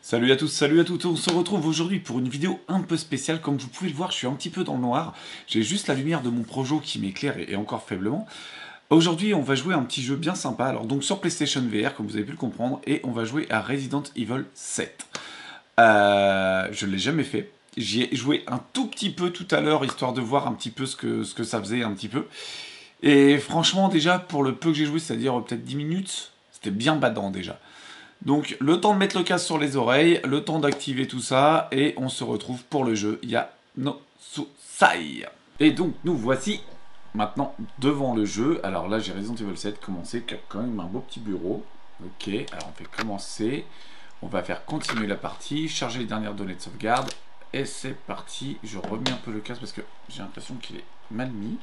Salut à tous, salut à toutes, on se retrouve aujourd'hui pour une vidéo un peu spéciale. Comme vous pouvez le voir, je suis un petit peu dans le noir. J'ai juste la lumière de mon projo qui m'éclaire et encore faiblement. Aujourd'hui, on va jouer à un petit jeu bien sympa. Alors donc sur PlayStation VR, comme vous avez pu le comprendre, et on va jouer à Resident Evil 7. Je ne l'ai jamais fait. J'y ai joué un tout petit peu tout à l'heure, histoire de voir un petit peu ce que ça faisait un petit peu. Et franchement, déjà, pour le peu que j'ai joué, c'est-à-dire peut-être 10 minutes, c'était bien badant déjà. Donc le temps de mettre le casque sur les oreilles, le temps d'activer tout ça, et on se retrouve pour le jeu Ya no Susai. Et donc nous voici maintenant devant le jeu. Alors là j'ai Resident Evil 7 commencé, qui a quand même un beau petit bureau. Ok, alors on fait commencer. On va faire continuer la partie, charger les dernières données de sauvegarde. Et c'est parti, je remets un peu le casque parce que j'ai l'impression qu'il est mal mis.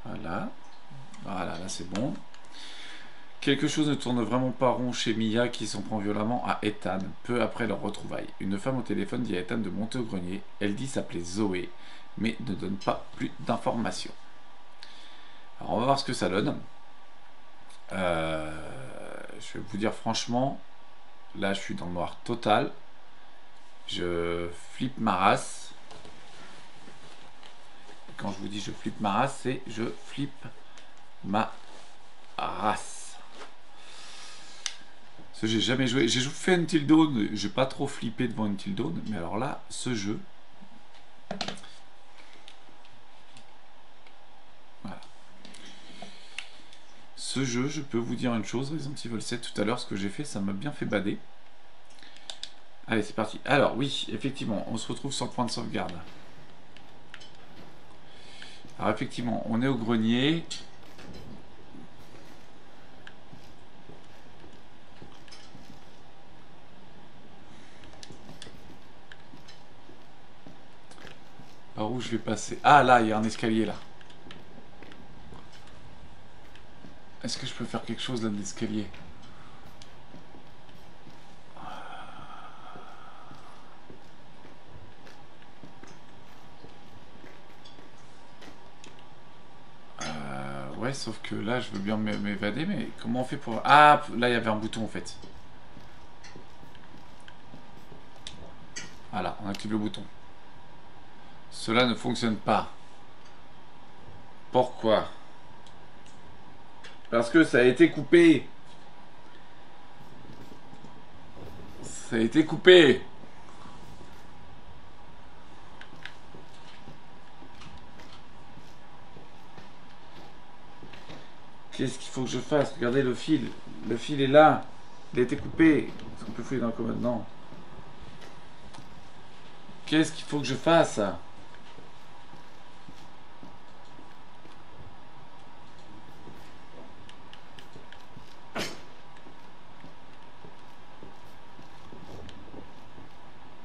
Voilà, voilà, là c'est bon. Quelque chose ne tourne vraiment pas rond chez Mia qui s'en prend violemment à Ethan, peu après leur retrouvaille. Une femme au téléphone dit à Ethan de monter au grenier. Elle dit s'appeler Zoé, mais ne donne pas plus d'informations. Alors on va voir ce que ça donne. Je vais vous dire franchement, là je suis dans le noir total. Je flippe ma race. Quand je vous dis je flippe ma race, c'est je flippe ma race. J'ai jamais joué. J'ai fait Until Dawn, j'ai pas trop flippé devant Until Dawn, mais alors là, ce jeu. Voilà. Ce jeu, je peux vous dire une chose, Resident Evil 7 tout à l'heure, ce que j'ai fait, ça m'a bien fait bader. Allez, c'est parti. Alors, oui, effectivement, on se retrouve sur le point de sauvegarde. Alors, effectivement, on est au grenier. Par où je vais passer? Ah, là, il y a un escalier, là. Est-ce que je peux faire quelque chose là de l'escalier? Ouais, sauf que là, je veux bien m'évader, mais comment on fait pour... Ah, là, il y avait un bouton, en fait. Voilà, on active le bouton. Cela ne fonctionne pas. Pourquoi? Parce que ça a été coupé. Ça a été coupé. Qu'est-ce qu'il faut que je fasse? Regardez le fil. Le fil est là. Il a été coupé. Est-ce qu'on peut fouiller dans le commode? Non. Qu'est-ce qu'il faut que je fasse?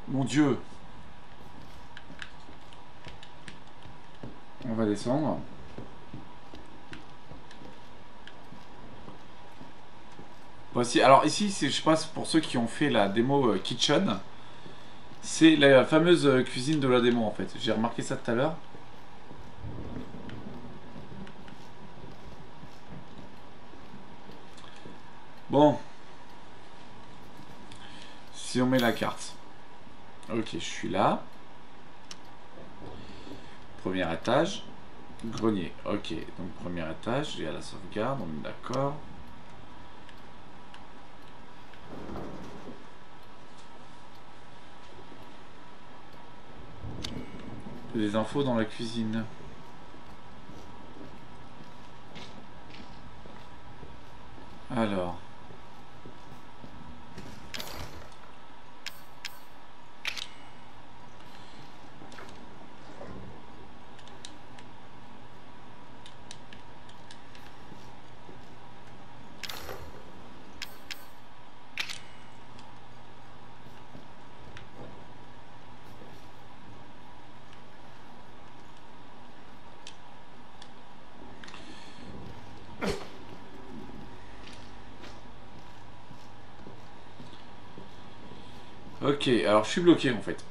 Mon Dieu. On va descendre. Voici. Alors ici, je sais pas, pour ceux qui ont fait la démo Kitchen, c'est la fameuse cuisine de la démo en fait. J'ai remarqué ça tout à l'heure. Bon. Si on met la carte. Ok, je suis là. Premier étage. Grenier. Ok, donc premier étage. Il y a la sauvegarde, on est d'accord. Des infos dans la cuisine. Alors. Ok, alors je suis bloqué en fait.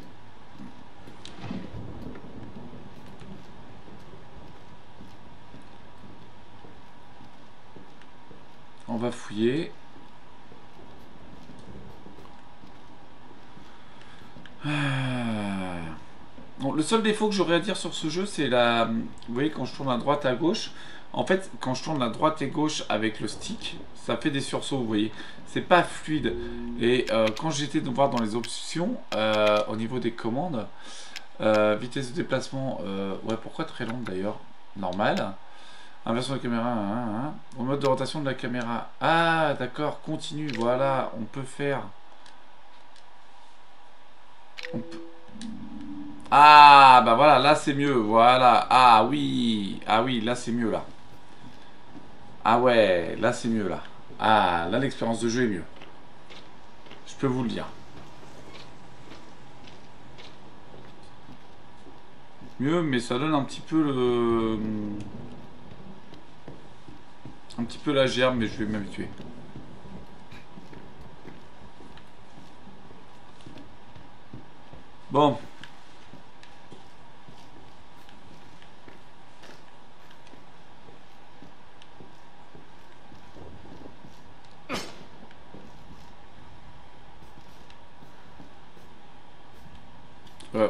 On va fouiller. Bon, le seul défaut que j'aurais à dire sur ce jeu, c'est la... Vous voyez, quand je tourne à droite à gauche, en fait, quand je tourne à droite et gauche avec le stick, ça fait des sursauts, vous voyez. C'est pas fluide. Et quand j'étais de voir dans les options, au niveau des commandes, vitesse de déplacement, ouais, pourquoi très longue d'ailleurs? Normal. Inversion de la caméra, au mode de rotation de la caméra. Ah, d'accord, continue, voilà, on peut faire... On peut... Ah, bah voilà, là c'est mieux, voilà. Ah oui, là c'est mieux, là. Ah ouais, là c'est mieux, là. Ah, là l'expérience de jeu est mieux. Je peux vous le dire. Mieux, mais ça donne un petit peu le... Un petit peu la gerbe, mais je vais m'habituer. Bon.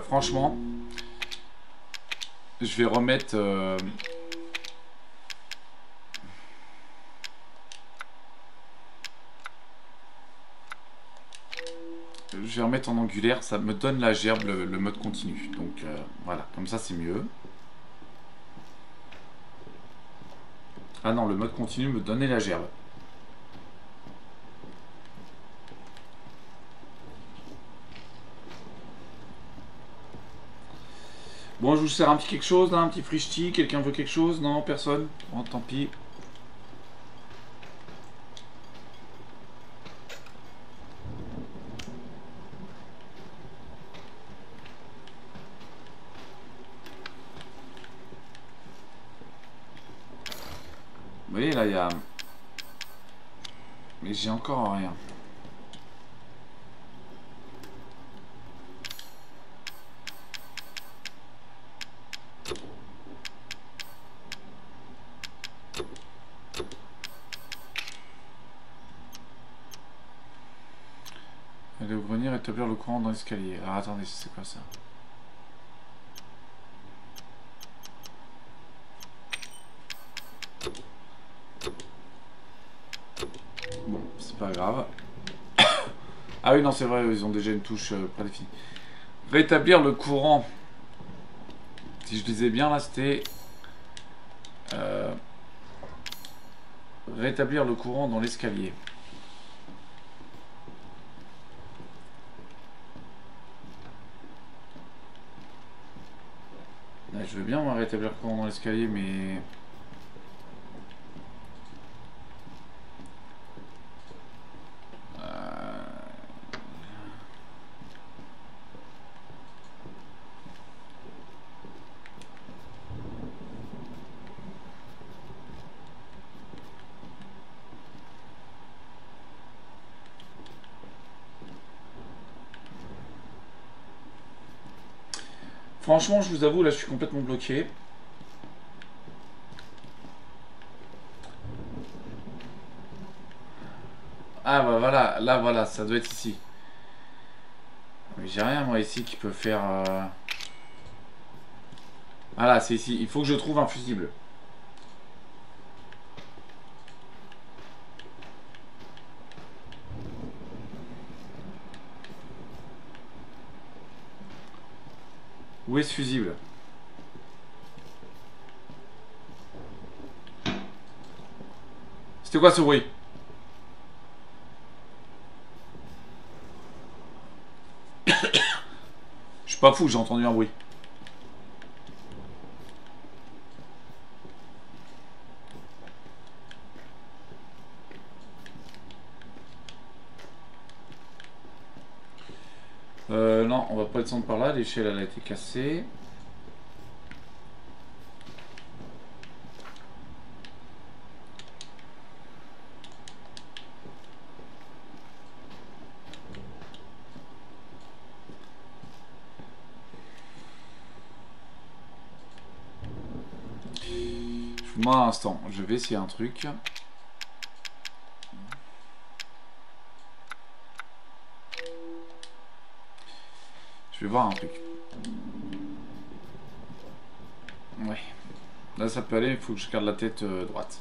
Franchement, je vais remettre... Je vais remettre en angulaire, ça me donne la gerbe, le mode continu. Donc voilà, comme ça c'est mieux. Ah non, le mode continu me donnait la gerbe. Bon, je vous sers un petit quelque chose là, un petit frichti. Quelqu'un veut quelque chose? Non, personne? Bon, tant pis. Vous voyez là, il y a... Mais j'ai encore rien. Aller au grenier, rétablir le courant dans l'escalier. Alors attendez, c'est quoi ça? Bon, c'est pas grave. Ah oui, non, c'est vrai, ils ont déjà une touche prédéfinie. Rétablir le courant. Si je disais bien, là, c'était... rétablir le courant dans l'escalier. Je veux bien, moi, rétablir le courant dans l'escalier, mais... Franchement, je vous avoue, là, je suis complètement bloqué. Ah bah voilà, là voilà, ça doit être ici. Mais j'ai rien moi ici qui peut faire... Voilà, c'est ici. Il faut que je trouve un fusible. Où est ce fusible? C'était quoi ce bruit? Je suis pas fou, j'ai entendu un bruit. Non, on va pas descendre par là, l'échelle elle a été cassée. Moi un instant, je vais essayer un truc. Je vais voir un truc. Ouais. Là, ça peut aller, il faut que je garde la tête droite.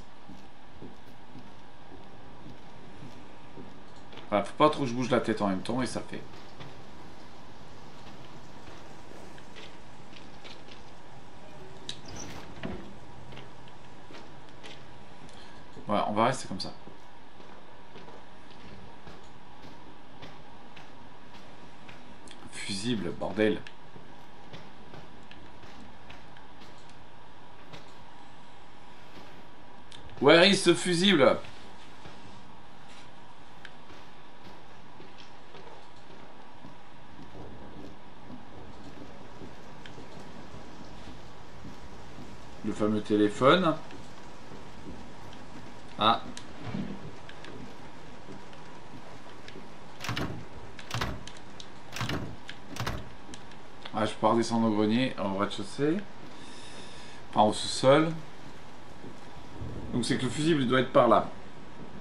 Voilà, faut pas trop que je bouge la tête en même temps et ça le fait. Voilà, on va rester comme ça. Fusible, bordel. Where is ce fusible? Le fameux téléphone. Ah. Ah, je peux redescendre au grenier, au rez-de-chaussée. Enfin, au sous-sol. Donc c'est que le fusible doit être par là.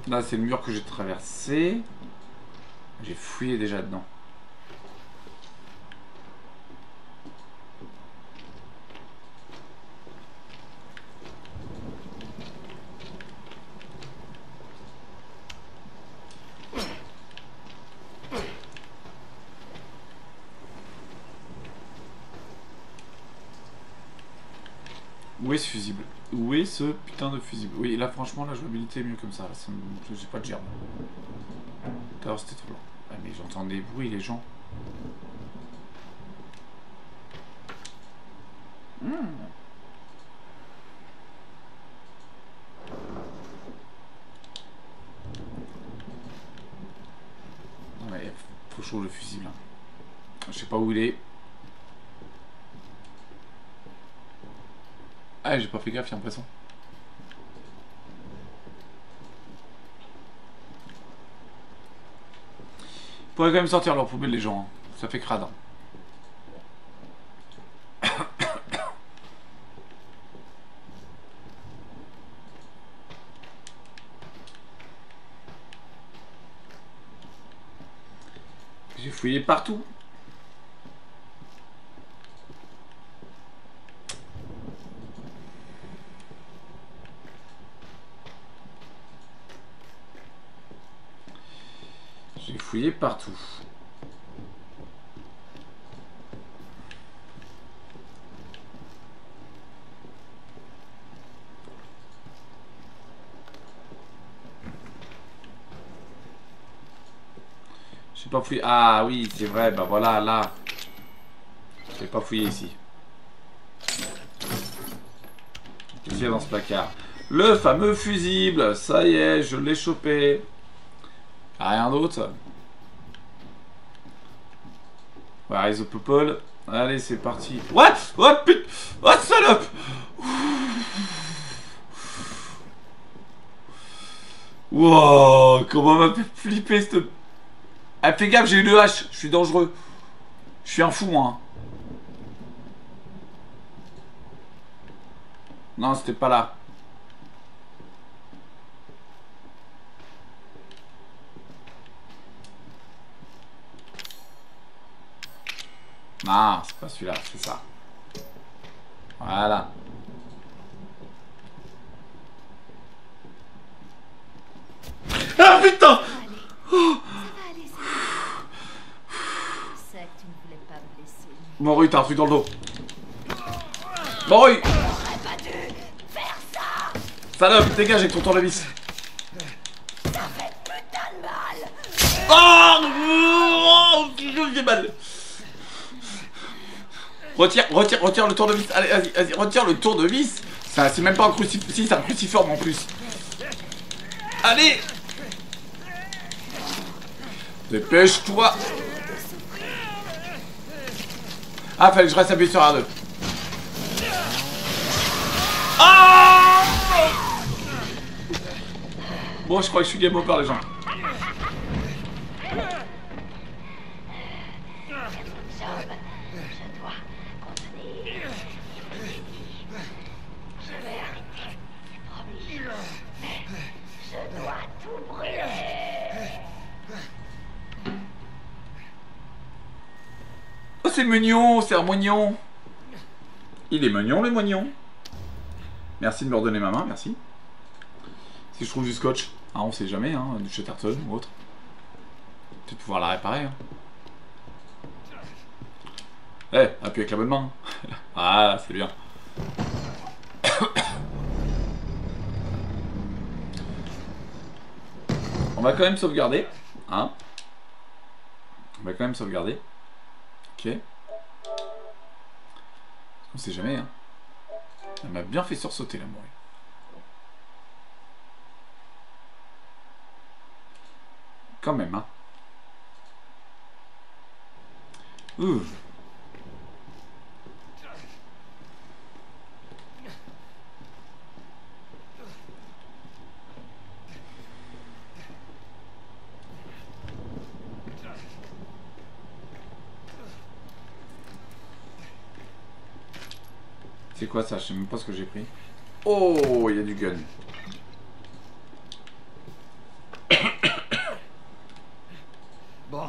Là, c'est le mur que j'ai traversé. J'ai fouillé déjà dedans. Où est ce fusible? Où est ce putain de fusible? Oui, là, franchement, la jouabilité est mieux comme ça. J'ai pas de gerbe. Tout à l'heure, c'était trop long. Ah, mais j'entends des bruits, les gens. Ouais, faut chaud le fusible. Je sais pas où il est. Ah, j'ai pas fait gaffe, j'ai l'impression. Ils pourraient quand même sortir leur poubelle, les gens. Hein. Ça fait crade. Hein. J'ai fouillé partout. J'ai fouillé partout. J'ai pas fouillé. Ah oui, c'est vrai, bah voilà, là. J'ai pas fouillé ici. Qu'est-ce qu'il y a dans ce placard? Le fameux fusible, ça y est, je l'ai chopé. Rien d'autre. Where is the people? Allez, c'est parti. What? Oh putain! Oh salope! Wow, comment m'a fait flipper cette... Ah, fais gaffe, j'ai une hache, je suis dangereux. Je suis un fou, moi. Non, c'était pas là. Non, c'est pas celui-là, c'est ça. Voilà. Ah putain! Morue, t'as un truc dans le dos. Morue! Salope, dégage avec ton tournevis. Ça fait putain de mal. Oh, j'ai mal. Retire le tournevis. Allez, vas-y, retire le tournevis. C'est même pas un crucifix, si, c'est un cruciforme en plus. Allez! Dépêche-toi. Ah, fallait que je reste appuyé sur R2. Ah! Bon, je crois que je suis game over, les gens. Oh, c'est mignon, c'est un moignon. Il est mignon, le moignon. Merci de me redonner ma main, merci. Si je trouve du scotch, hein, on sait jamais, hein, du Chatterton ou autre. Peut-être pouvoir la réparer. Hein. Eh, appuie avec la bonne main. Ah, c'est bien. On va quand même sauvegarder. Hein. On va quand même sauvegarder. Ok. On sait jamais, hein. Elle m'a bien fait sursauter, la morue. Quand même, hein. Ouh. C'est quoi ça? Je sais même pas ce que j'ai pris. Oh, il y a du gun. Bon,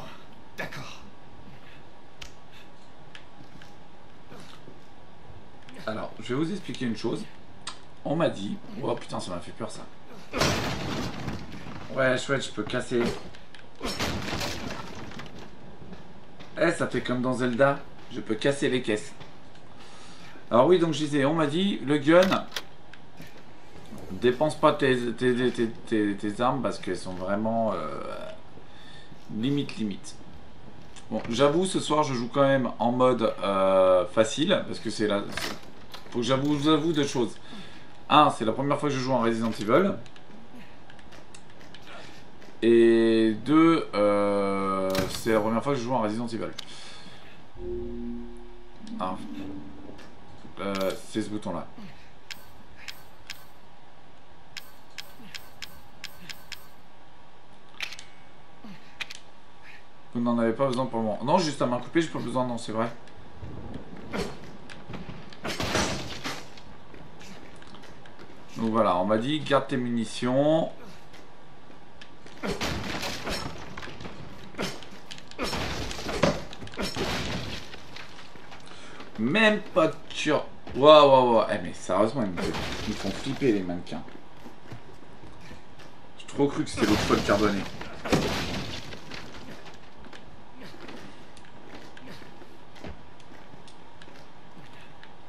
d'accord. Alors, je vais vous expliquer une chose. On m'a dit... Oh putain, ça m'a fait peur ça. Ouais, chouette, je peux casser. Eh, ça fait comme dans Zelda. Je peux casser les caisses. Alors oui, donc je disais, on m'a dit, le gun... Dépense pas tes armes parce qu'elles sont vraiment... limite. Bon, j'avoue, ce soir, je joue quand même en mode facile. Parce que c'est la... Faut que vous avoue deux choses. Un, c'est la première fois que je joue en Resident Evil. Et deux, c'est la première fois que je joue en Resident Evil. Ah. C'est ce bouton-là. Vous n'en avez pas besoin pour le moment. Non, juste à main coupée, j'ai pas besoin, non, c'est vrai. Donc voilà, on m'a dit, garde tes munitions. Même pas de tur... Waouh. Eh mais sérieusement, ils me font flipper les mannequins. J'ai trop cru que c'était l'autre fois le carbonné.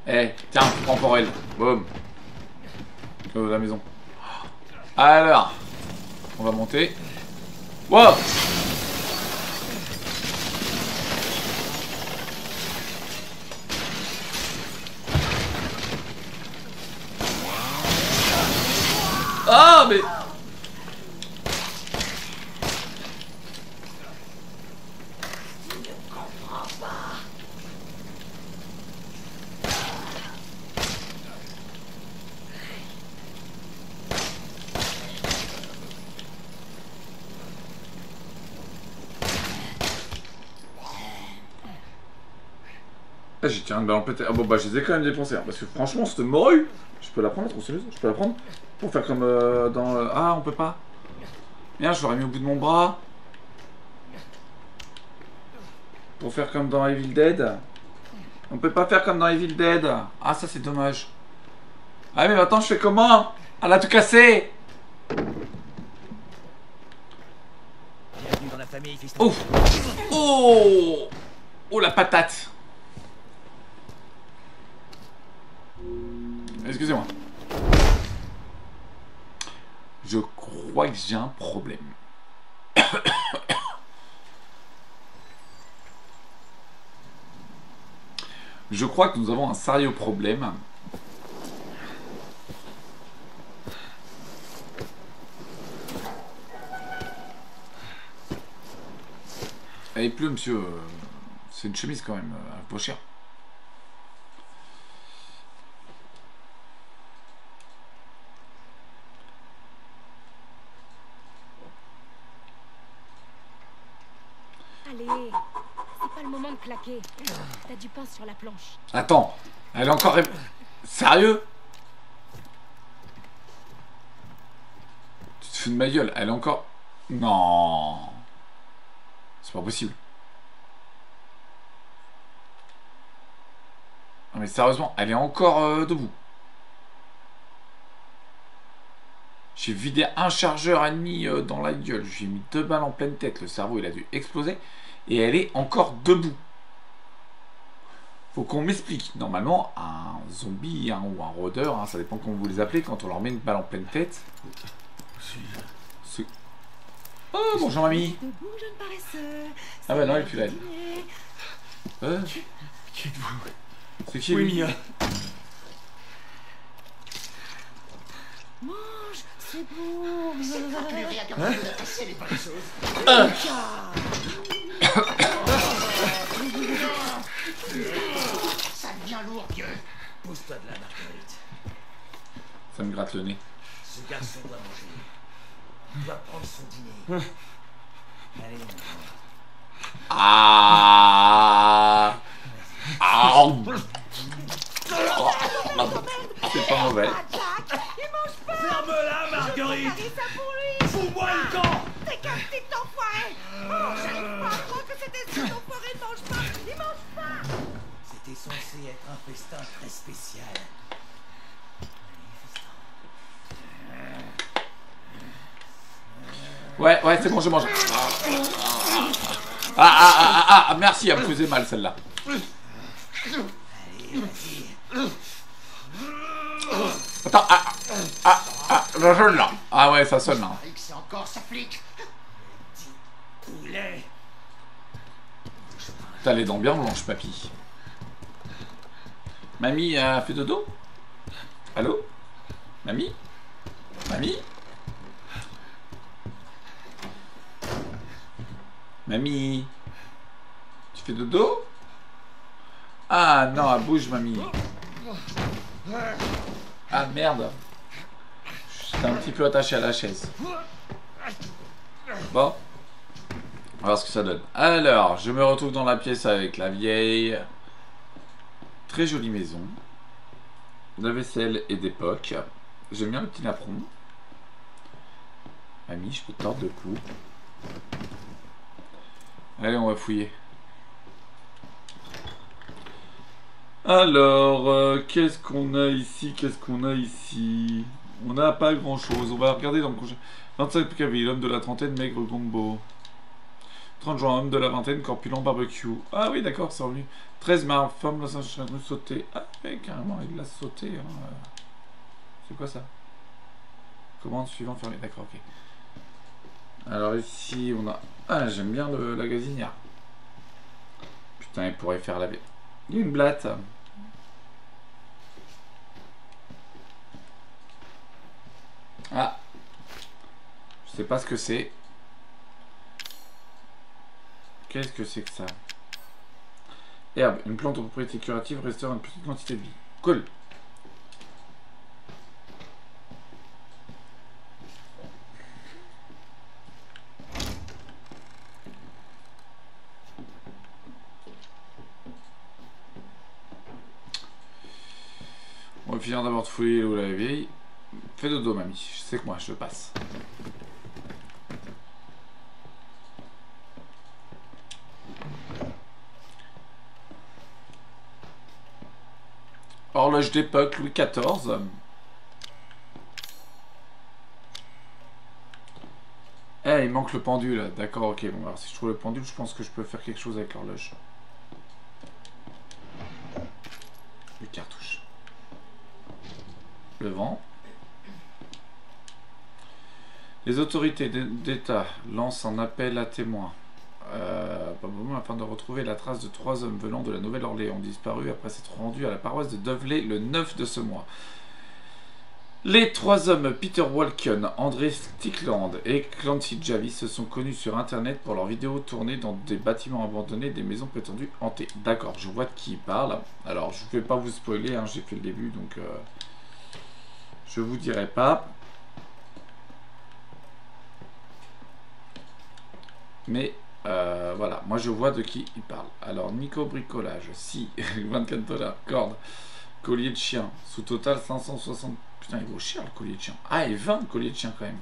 Eh, tiens, prends pour elle. Boum. De la maison. Alors, on va monter. Wow. Ah, mais... Ah, j'ai tiré une balle en pété. Ah bon, bah, je les ai quand même dépensés. Hein, parce que franchement, cette morue, je peux la prendre, trop sérieuse. Je peux la prendre pour faire comme dans. Ah, on peut pas. Merde, je l'aurais mis au bout de mon bras. Pour faire comme dans Evil Dead. On peut pas faire comme dans Evil Dead. Ah, ça, c'est dommage. Ah, mais maintenant, je fais comment? Elle a tout cassé. Bienvenue dans la famille, fiston. Ouf. Oh. Oh, la patate. Excusez-moi. Je crois que j'ai un problème. Je crois que nous avons un sérieux problème. Elle est plus, monsieur. C'est une chemise quand même, pas cher. Allez, c'est pas le moment de claquer. T'as du pain sur la planche. Attends, elle est encore... Sérieux? Tu te fous de ma gueule, elle est encore... Non. C'est pas possible. Non mais sérieusement, elle est encore debout. J'ai vidé un chargeur ennemi dans la gueule. J'ai mis 2 balles en pleine tête. Le cerveau, il a dû exploser. Et elle est encore debout. Faut qu'on m'explique. Normalement, un zombie hein, ou un rôdeur, hein, ça dépend comment vous les appelez, quand on leur met une balle en pleine tête. Oh, bonjour mamie. Debout, jeune paresseux. Ah bah non, elle est plus là. Qui êtes-vous? C'est qui Oui, lui? Mia. Mange, c'est bon. Hein? C'est pas les choses. Ça devient lourd, vieux. Pousse-toi de là, Marguerite. Ça me gratte le nez. Ce garçon doit manger. Il doit prendre son dîner. Allez, on va. Ah, ah. C'est pas mauvais. Ferme-la, Marguerite. Fous-moi le camp. T'es qu'un petit enfoiré. Oh, j'arrive pas à croire que cet esprit d'enfoiré ne mange pas. Il mange pas. C'était censé être un festin très spécial. Ouais, c'est bon, je mange. Merci, elle me faisait mal celle-là. Attends, ça sonne là. Ah ouais, ça sonne là. C'est encore sa flic. Poulet. T'as les dents bien blanches, papy. Mamie a fait dodo? Allô? Mamie? Mamie? Mamie? Tu fais dodo? Ah non, elle bouge, mamie. Ah merde. J'étais un petit peu attaché à la chaise. Bon. On va voir ce que ça donne. Alors, je me retrouve dans la pièce avec la vieille. Très jolie maison. De la vaisselle et d'époque. J'aime bien le petit napperon. Mamie, je peux te tordre le cou. Allez, on va fouiller. Alors, qu'est-ce qu'on a ici? On n'a pas grand chose. On va regarder dans le prochain. 25 PKV, l'homme de la trentaine, maigre gombo. 30 juin, homme de la vingtaine, corpulent barbecue. Ah oui, d'accord, c'est revenu. 13 mars, femme, la Saint-Chrétien, sauté. Ah oui, carrément, il l'a sauté. Hein. C'est quoi ça? Commande suivant fermée. D'accord, ok. Alors ici, on a... Ah, j'aime bien la gazinière. Putain, il pourrait faire la... Il y a une blatte. Ah. Je sais pas ce que c'est. Qu'est-ce que c'est que ça? Herbe, une plante aux propriétés curatives restaure une petite quantité de vie. Cool. On va finir d'abord de fouiller l'eau la vieille. Fais dodo, mamie. Je sais que moi, je passe. Horloge d'époque, Louis XIV. Eh, il manque le pendule. D'accord, ok. Bon, alors si je trouve le pendule, je pense que je peux faire quelque chose avec l'horloge. Les cartouches. Le vent. Les autorités d'État lancent un appel à témoins. Afin de retrouver la trace de 3 hommes venant de la Nouvelle-Orléans disparus après s'être rendus à la paroisse de Doveley le 9 de ce mois. Les 3 hommes, Peter Walken, André Stickland et Clancy Javis, se sont connus sur internet pour leurs vidéos tournées dans des bâtiments abandonnés, des maisons prétendues hantées. D'accord, je vois de qui il parle. Alors, je ne vais pas vous spoiler, hein, j'ai fait le début, donc je vous dirai pas. Mais voilà, moi je vois de qui il parle. Alors, Nico Bricolage, si, 24 $, corde, collier de chien, sous total 560. Putain, il vaut cher le collier de chien. Ah, et 20 colliers de chien quand même.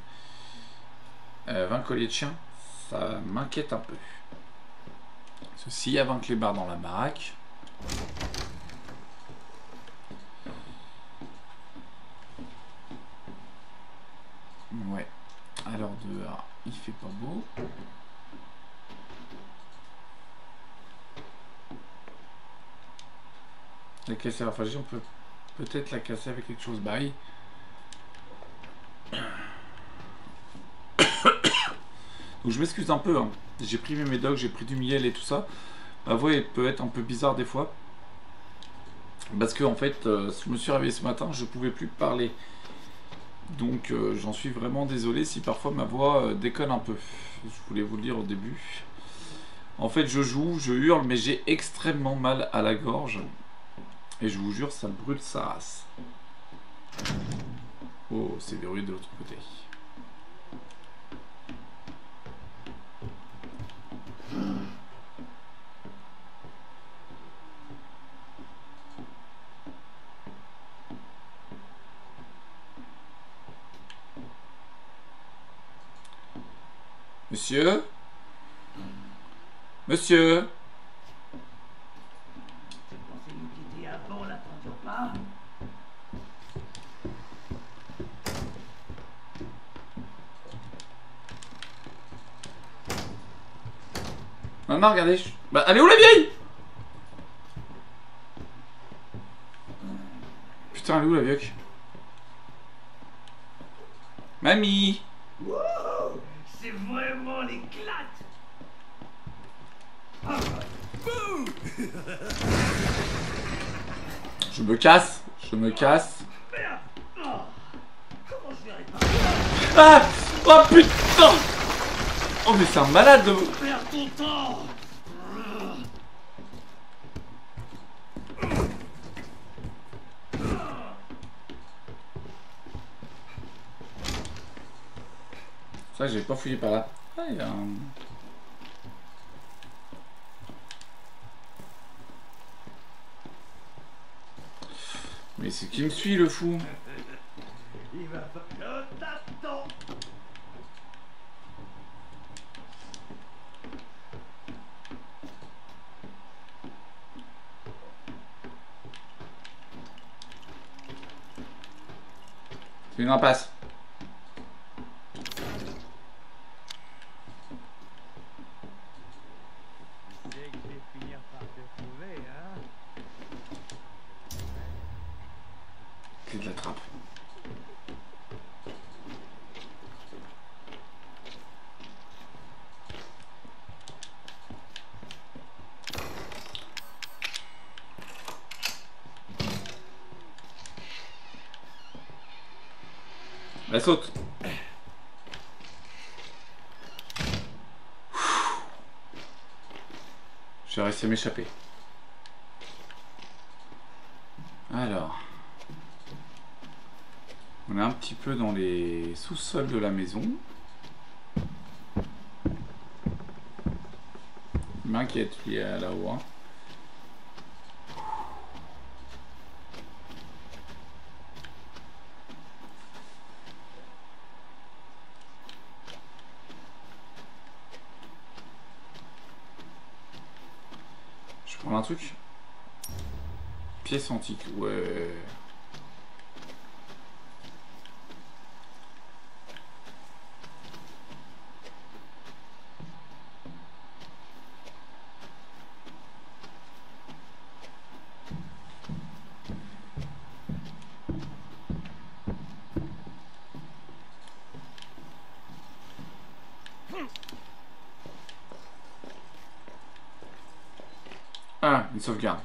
20 colliers de chien, ça m'inquiète un peu. S'il y a 20 clébards dans la baraque. La casser la phagie, on peut peut-être la casser avec quelque chose. Bah oui. Donc je m'excuse un peu, hein. J'ai pris mes médocs, j'ai pris du miel et tout ça. Ma voix elle peut être un peu bizarre des fois. Parce que en fait, je me suis réveillé ce matin, je pouvais plus parler. Donc j'en suis vraiment désolé si parfois ma voix déconne un peu. Je voulais vous le dire au début. En fait je joue, je hurle, mais j'ai extrêmement mal à la gorge. Et je vous jure, ça brûle sa race. Oh, c'est verrouillé de l'autre côté. Monsieur? Monsieur? Je pensais nous quitter avant la fin du repas. Maman, regardez. Bah, elle est où la vieille? Putain, elle est où la vieille? Mamie? Wow, c'est vraiment l'éclate. Je me casse. Je me casse. Merde. Oh, comment je vais réparer? Ah! Oh putain! Oh mais c'est un malade de... Perds ton temps. Ça j'ai pas fouillé par là. Ah, il y a un... Mais c'est qui me suit le fou? Il va falloir t'attendre. C'est une impasse. Tu sais que je vais finir par te trouver, hein? Clé de la trappe. Elle saute. J'ai réussi à m'échapper. Alors. On est un petit peu dans les sous-sols de la maison. Je m'inquiète, lui, est là-haut. Hein. Je prends un truc. Pièce antique, ouais. Ah, une sauvegarde.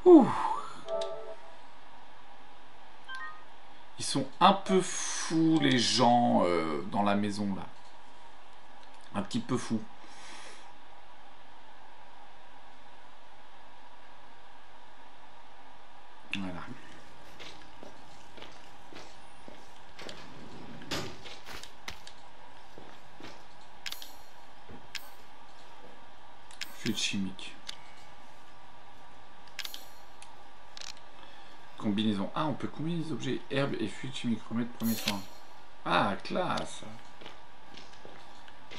Ouh. Ils sont un peu fous les gens dans la maison là. Un petit peu fous. Voilà. Fluide chimique. Combinaison. Ah, on peut combiner les objets herbes et fluides chimiques. Remettre premier soin. Ah, classe.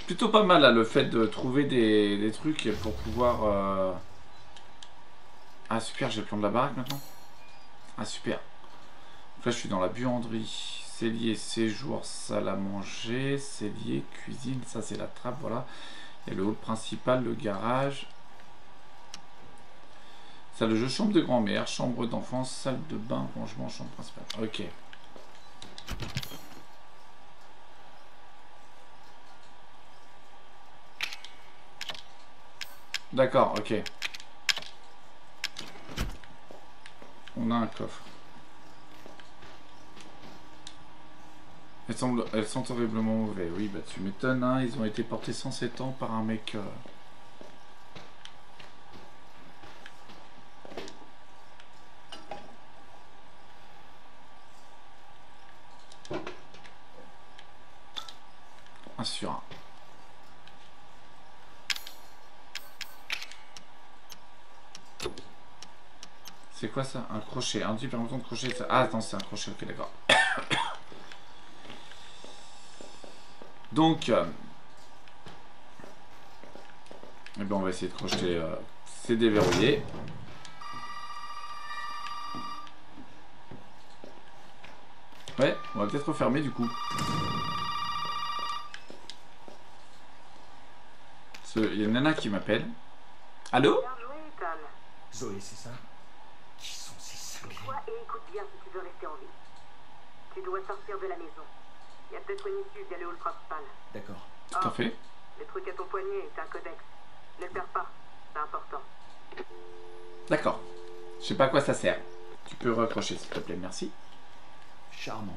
Plutôt pas mal là, le fait de trouver des trucs pour pouvoir... Ah, super, j'ai le plan de la baraque maintenant. Ah, super. Donc là, je suis dans la buanderie. Cellier, séjour, salle à manger. Cellier, cuisine. Ça, c'est la trappe, voilà. Il y a le hall principal, le garage. Salle de jeu, chambre de grand-mère, chambre d'enfant, salle de bain, rangement, chambre principale. Ok. D'accord, ok. On a un coffre. Elles sont horriblement mauvais. Oui, bah tu m'étonnes, hein. Ils ont été portés 107 ans par un mec... Un sur un. C'est quoi ça? Un crochet. Un type permettant de crochet. Ça... Ah, attends, c'est un crochet. Ok, d'accord. Donc, eh ben, on va essayer de crocheter. C'est déverrouillé. Ouais, on va peut-être refermer du coup. Il y a une nana qui m'appelle. Allô? Bien joué, Ethan. Zoé, c'est ça? Qui sont ces cinglés? Toi, et écoute bien si tu veux rester en vie. Tu dois sortir de la maison. Il y a peut-être une issue via le hall principal. D'accord. Tout à fait. Le truc à ton poignet est un codex. Ne le perds pas, c'est important. D'accord. Je sais pas à quoi ça sert. Tu peux raccrocher s'il te plaît, merci. Charmante.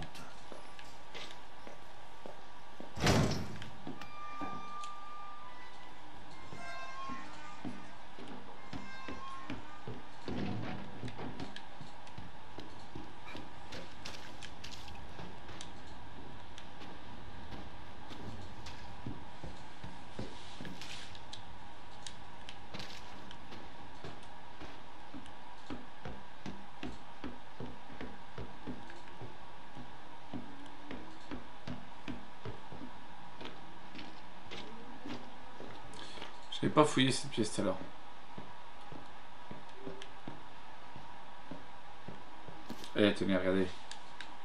J'avais pas fouillé cette pièce tout à l'heure. Eh, tenez, regardez.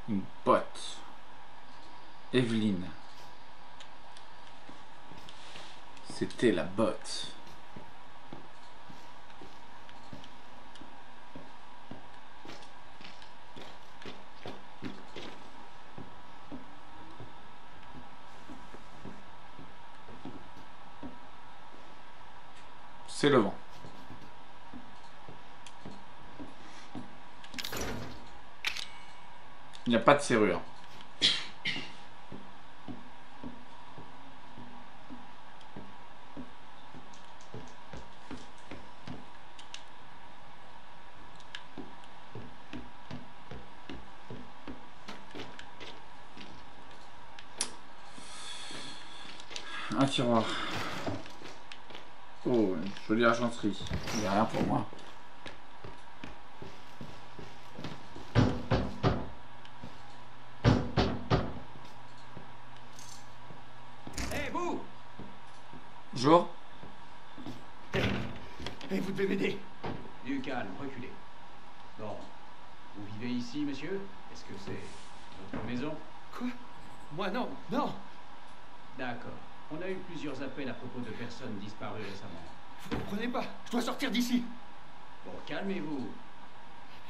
Une botte. Evelyne. C'était la botte. C'est le vent. Il n'y a pas de serrure. Un tiroir. Oh, une jolie argenterie. Il n'y a rien pour moi. Hé, vous! Bonjour. Hé, vous devez m'aider. Du calme, reculez. Bon, vous vivez ici, monsieur? Est-ce que c'est votre maison? Quoi? Moi, non, non! D'accord. On a eu plusieurs appels à propos de personnes disparues récemment. Vous comprenez pas, je dois sortir d'ici. Bon, calmez-vous.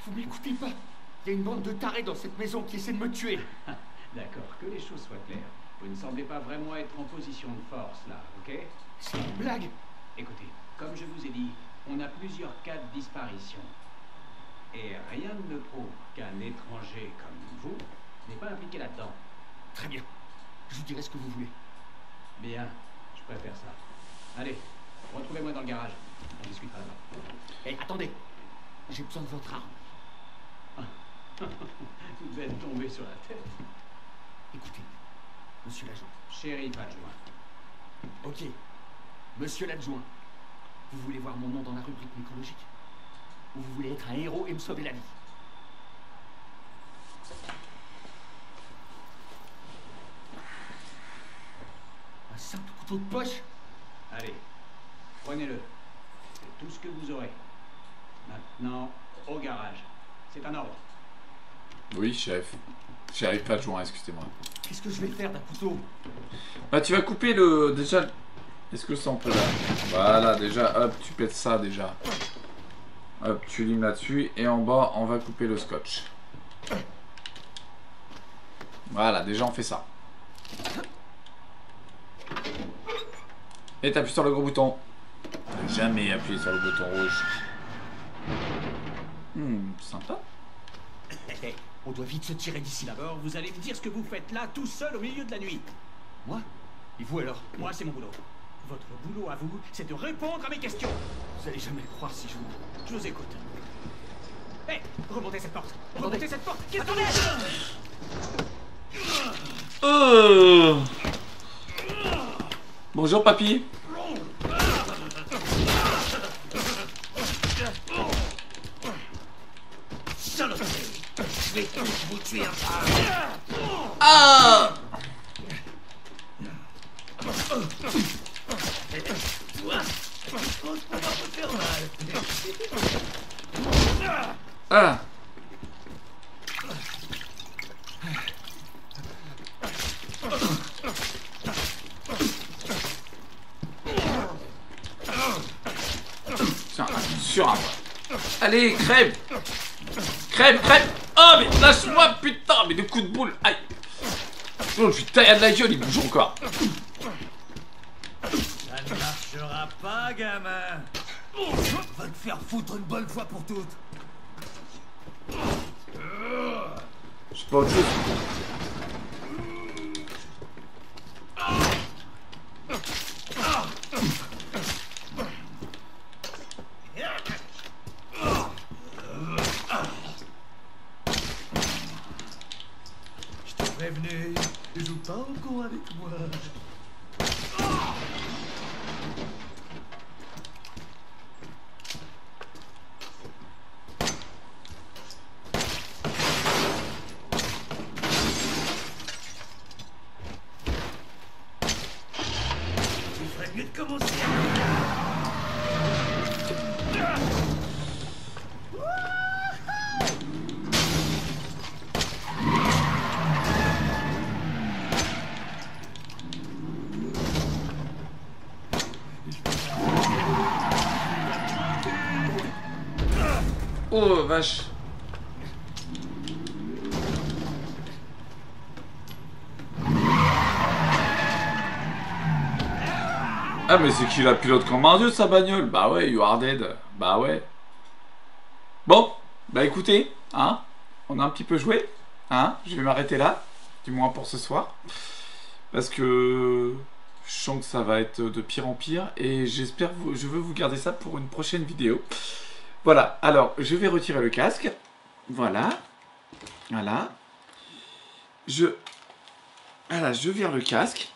Vous m'écoutez pas. Il y a une bande de tarés dans cette maison qui essaie de me tuer. D'accord, que les choses soient claires. Vous ne semblez pas vraiment être en position de force, là, ok? C'est une blague. Écoutez, comme je vous ai dit, on a plusieurs cas de disparition. Et rien ne prouve qu'un étranger comme vous n'est pas impliqué là-dedans. Très bien. Je vous dirai ce que vous voulez. Bien, je préfère ça. Allez, retrouvez-moi dans le garage. On discutera là-bas. Hé, attendez. J'ai besoin de votre arme. Vous devez être tombé sur la tête. Écoutez, monsieur l'agent. Shérif adjoint. Ok. Monsieur l'adjoint. Vous voulez voir mon nom dans la rubrique mycologique? Ou vous voulez être un héros et me sauver la vie? Un simple couteau de poche? Allez, prenez-le. C'est tout ce que vous aurez. Maintenant, au garage. C'est un ordre. Oui, chef. J'arrive pas à joindre, excusez-moi. Qu'est-ce que je vais faire d'un couteau? Bah, tu vas couper le... Déjà... Est-ce que ça on peut là? Voilà, déjà, hop, tu pètes ça déjà. Hop, tu limes là-dessus. Et en bas, on va couper le scotch. Voilà, déjà on fait ça. Et t'appuies sur le gros bouton. Jamais appuyer sur le bouton rouge. Sympa. On doit vite se tirer d'ici là. D'abord, vous allez me dire ce que vous faites là, tout seul au milieu de la nuit. Moi? Et vous alors? Moi, c'est mon boulot. Votre boulot à vous, c'est de répondre à mes questions. Vous allez jamais le croire si je vous... Je vous écoute. Hé, remontez cette porte. Attendez. Remontez cette porte. Attendez. Bonjour papy. Ah! Ah! Tiens, attention. Allez, crève! Crève, crève! Oh, mais lâche-moi, putain! Mais de coups de boule! Aïe! Oh, je suis taillé de la gueule, il bouge encore! Ça ne marchera pas, gamin. Va te faire foutre une bonne fois pour toutes. Je sais pas autre chose. Je t'ai prévenu, joue pas au con avec moi. Il ferait mieux de commencer. Oh vache. Ah mais c'est qui la pilote comme un dieu sa bagnole? Bah ouais, you are dead. Bah ouais. Bon, bah écoutez, hein, on a un petit peu joué, hein, je vais m'arrêter là, du moins pour ce soir. Parce que je sens que ça va être de pire en pire et j'espère, je veux vous garder ça pour une prochaine vidéo. Voilà, alors je vais retirer le casque. Voilà. Voilà. Voilà, je vire le casque.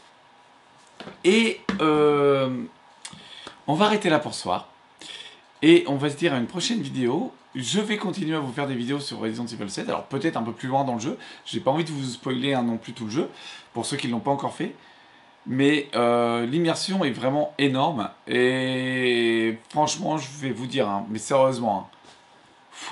Et on va arrêter là pour ce soir. Et on va se dire à une prochaine vidéo. Je vais continuer à vous faire des vidéos sur Resident Evil 7. Alors peut-être un peu plus loin dans le jeu. J'ai pas envie de vous spoiler non plus tout le jeu. Pour ceux qui ne l'ont pas encore fait. Mais l'immersion est vraiment énorme. Et franchement, je vais vous dire, hein, mais sérieusement, hein,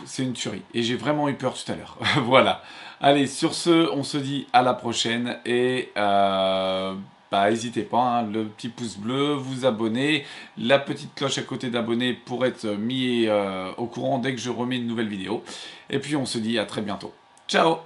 c'est une tuerie. Et j'ai vraiment eu peur tout à l'heure. Voilà. Allez, sur ce, on se dit à la prochaine. Et bah, n'hésitez pas, hein, le petit pouce bleu, vous abonner, la petite cloche à côté d'abonner pour être mis au courant dès que je remets une nouvelle vidéo. Et puis on se dit à très bientôt. Ciao!